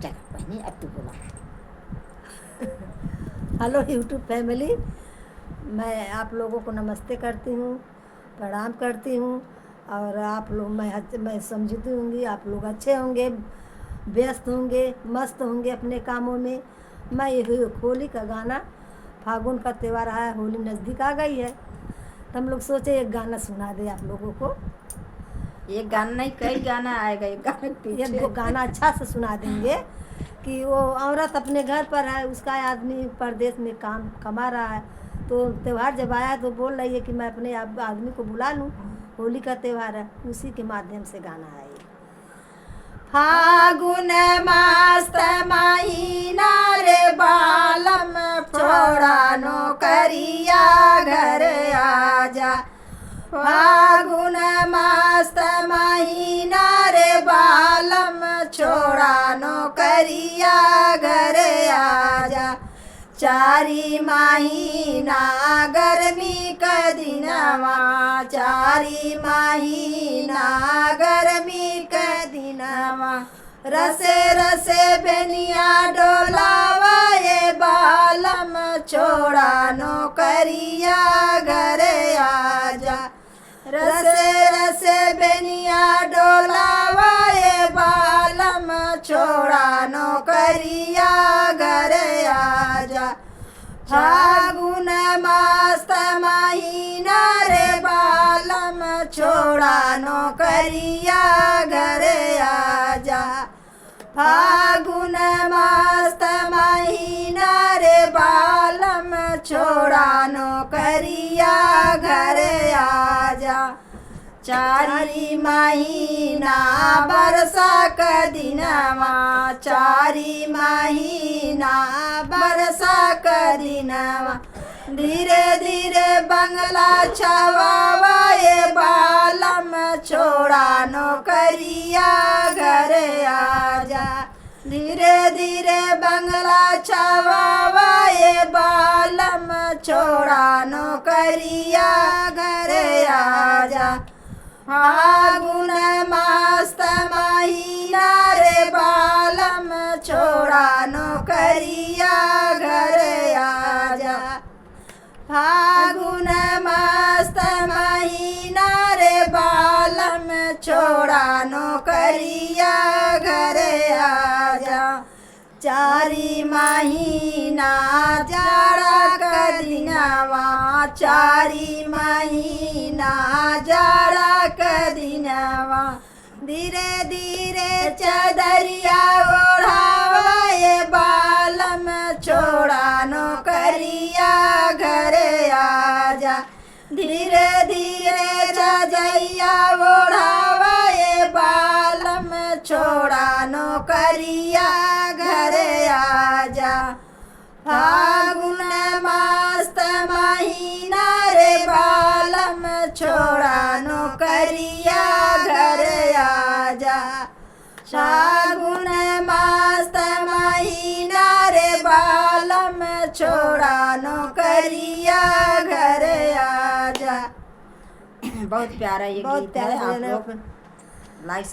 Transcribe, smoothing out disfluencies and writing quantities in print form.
चल बहनी अब तू बोला। हेलो यूट्यूब फैमिली, मैं आप लोगों को नमस्ते करती हूँ, प्रणाम करती हूँ। और आप लोग मैं समझती हूँगी आप लोग अच्छे होंगे, व्यस्त होंगे, मस्त होंगे अपने कामों में। मैं ये होली का गाना, फागुन का त्यौहार आया, होली नज़दीक आ गई है, तो हम लोग सोचे एक गाना सुना दे आप लोगों को। एक गाना नहीं, कई गाना आएगा एक गाना पीछे। एक गाना अच्छा से सुना देंगे कि वो औरत अपने घर पर है, उसका आदमी परदेश में काम कमा रहा है, तो त्यौहार जब आया तो बोल रही है कि मैं अपने आदमी को बुला लूँ, होली का त्यौहार है, उसी के माध्यम से गाना है ये। फागुन मस्त महीना रे बालम छोड़ा नौकरिया घर आजा। फागुन मस्त महीना रे बालम छोड़ा नौकरिया घर आजा। चारी महीना गर्मी का दिनवा, चारी महीना गर्मी का दिनवा, रसे रसे बेनिया डोलावा ये बालम छोड़ा नौकरिया घर आजा। रसे रसे बेनिया डोलावा ये बालम छोड़ा नौकरिया घर आजा। फागुन मस्त महीना रे बालम छोड़ा नौकरिया घर आजा। फागुन मस्त महीना रे बालम छोड़ा नौकरिया घर आजा। चारी महीना बरसा का दिनवा, चारी महीना बरसा का दिनवा, धीरे धीरे बंगला छवावा ये बालम छोड़ा नौकरिया घर आजा। धीरे धीरे बंगला छवावा ये बालम छोड़ा नौकरिया घर आजा। फागुन मस्त महीना रे बालम छोड़ा नौकरिया घर आजा। फागुन मस्त महीना रे बालम छोड़ा नौकरिया घर आजा। चारी महीना जाड़ा का दिनवा, चारी महीना जाड़ा का दिनवा, धीरे धीरे चदरिया ओढ़ावा ये बालम छोड़ा नौकरिया घर आजा। धीरे धीरे चदरिया ओढ़ावा ये बालम छोड़ा नौकरिया घर आजा। फागुन मस्त महीना रे बालम छोड़ा नौकरिया घर आजा। फागुन मस्त महीना रे बालम छोड़ा नौकरिया घर आजा। बहुत प्यारा ये गीत है, आप लोग लाइक